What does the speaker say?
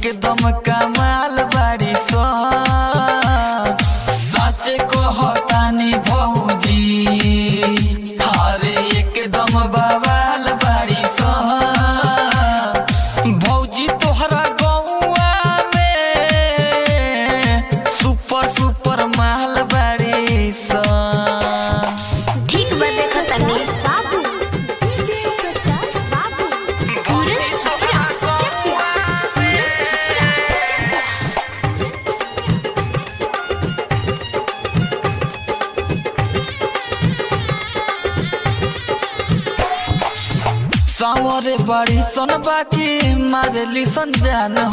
एकदम कमाल बाड़ी सा सच को हतानी भौजी अरे एकदम बवाल बाड़ी सा भौजी तोहरा गौआ में सुपर सुपर माल बाड़ी सा। ठीक बा देखो तनीस बाबू डीजे प्रकाश बाबू पूरे छपरा चकिया पूरे छपरा सावरे बड़ी सन बाकी मारली सन जान।